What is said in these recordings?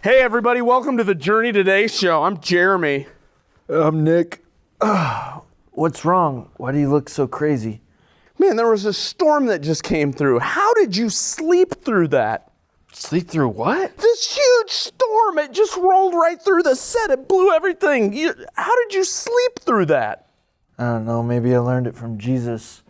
Hey everybody, welcome to the Journey Today show. I'm Jeremy. I'm Nick. What's wrong? Why do you look so crazy? Man, there was a storm that just came through. How did you sleep through that? Sleep through what? This huge storm, it just rolled right through the set. It blew everything. How did you sleep through that? I don't know, maybe I learned it from Jesus.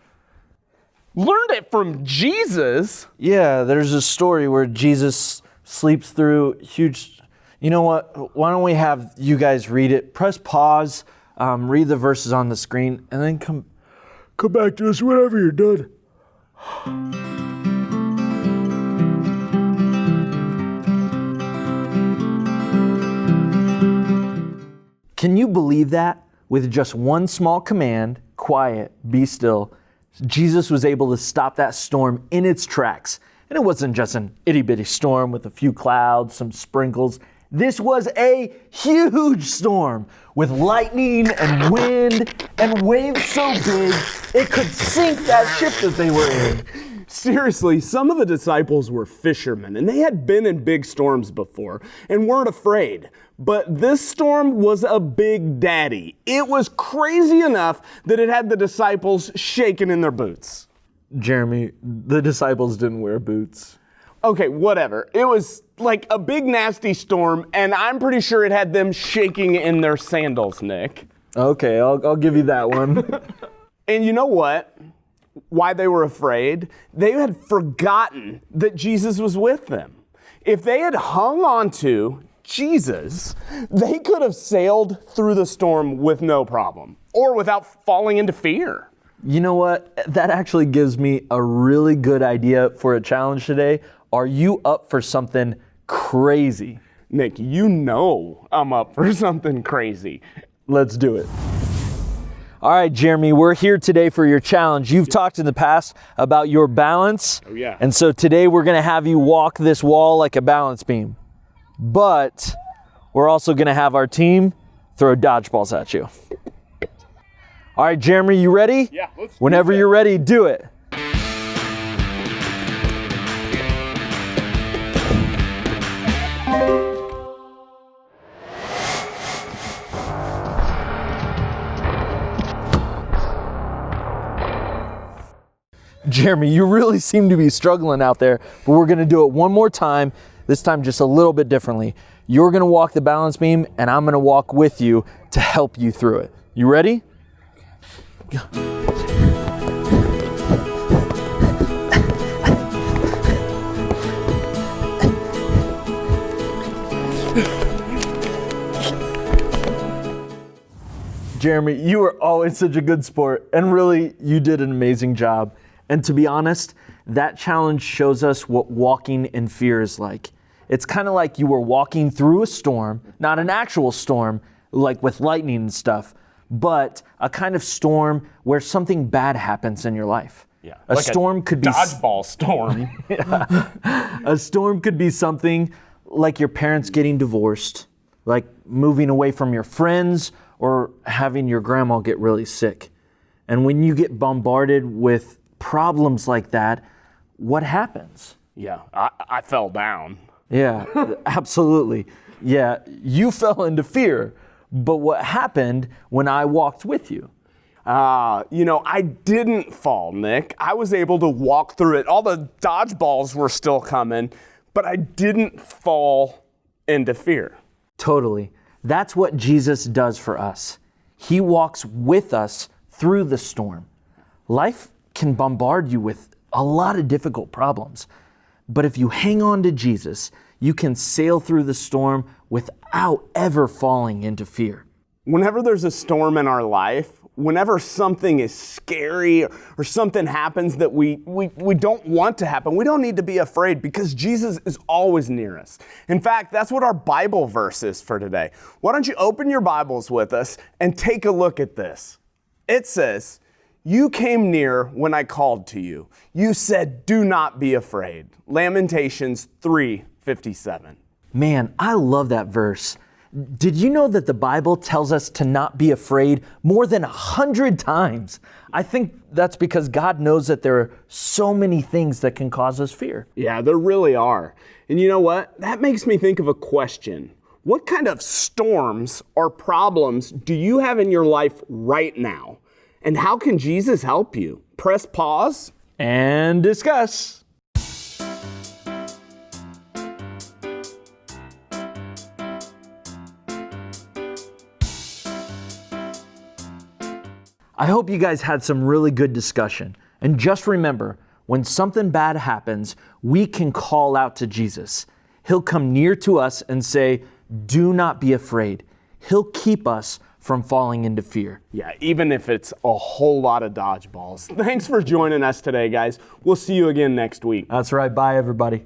Learned it from Jesus? Yeah, there's a story where Jesus sleeps through huge... You know what? Why don't we have you guys read it? Press pause, read the verses on the screen, and then come back to us whenever you're done. Can you believe that? With just one small command, quiet, be still, Jesus was able to stop that storm in its tracks. And it wasn't just an itty-bitty storm with a few clouds, some sprinkles. This was a huge storm with lightning and wind and waves so big it could sink that ship that they were in. Seriously, some of the disciples were fishermen and they had been in big storms before and weren't afraid. But this storm was a big daddy. It was crazy enough that it had the disciples shaking in their boots. Jeremy, the disciples didn't wear boots. Okay, whatever. It was like a big nasty storm, and I'm pretty sure it had them shaking in their sandals, Nick. Okay, I'll give you that one. And you know what? Why they were afraid? They had forgotten that Jesus was with them. If they had hung on to Jesus, they could have sailed through the storm with no problem, or without falling into fear. You know what? That actually gives me a really good idea for a challenge today. Are you up for something crazy? Nick, you know I'm up for something crazy. Let's do it. All right, Jeremy, we're here today for your challenge. You've talked in the past about your balance. Oh, yeah. And so today we're going to have you walk this wall like a balance beam. But we're also going to have our team throw dodgeballs at you. All right, Jeremy, you ready? Yeah, let's do Whenever it. you're ready, do it. Jeremy, you really seem to be struggling out there, but we're going to do it one more time, this time just a little bit differently. You're going to walk the balance beam, and I'm going to walk with you to help you through it. You ready? Go. Jeremy, you are always such a good sport, and really, you did an amazing job. And to be honest, that challenge shows us what walking in fear is like. It's kind of like you were walking through a storm, not an actual storm, like with lightning and stuff, but a kind of storm where something bad happens in your life. Yeah, A like storm could be dodgeball storm. A storm could be something like your parents getting divorced, like moving away from your friends, or having your grandma get really sick. And when you get bombarded with problems like that, what happens? Yeah, I fell down. Yeah, absolutely. Yeah, you fell into fear. But what happened when I walked with you? I didn't fall, Nick. I was able to walk through it. All the dodgeballs were still coming, but I didn't fall into fear. Totally. That's what Jesus does for us. He walks with us through the storm. Life can bombard you with a lot of difficult problems, but if you hang on to Jesus, you can sail through the storm without ever falling into fear. Whenever there's a storm in our life, whenever something is scary or something happens that we don't want to happen, we don't need to be afraid because Jesus is always near us. In fact, that's what our Bible verse is for today. Why don't you open your Bibles with us and take a look at this? It says, "You came near when I called to you. You said, 'Do not be afraid.'" Lamentations 3:57. Man, I love that verse. Did you know that the Bible tells us to not be afraid more than 100 times? I think that's because God knows that there are so many things that can cause us fear. Yeah, there really are. And you know what? That makes me think of a question. What kind of storms or problems do you have in your life right now? And how can Jesus help you? Press pause And discuss. I hope you guys had some really good discussion. And just remember, when something bad happens, we can call out to Jesus. He'll come near to us and say, "Do not be afraid." He'll keep us from falling into fear. Yeah, even if it's a whole lot of dodgeballs. Thanks for joining us today, guys. We'll see you again next week. That's right. Bye, everybody.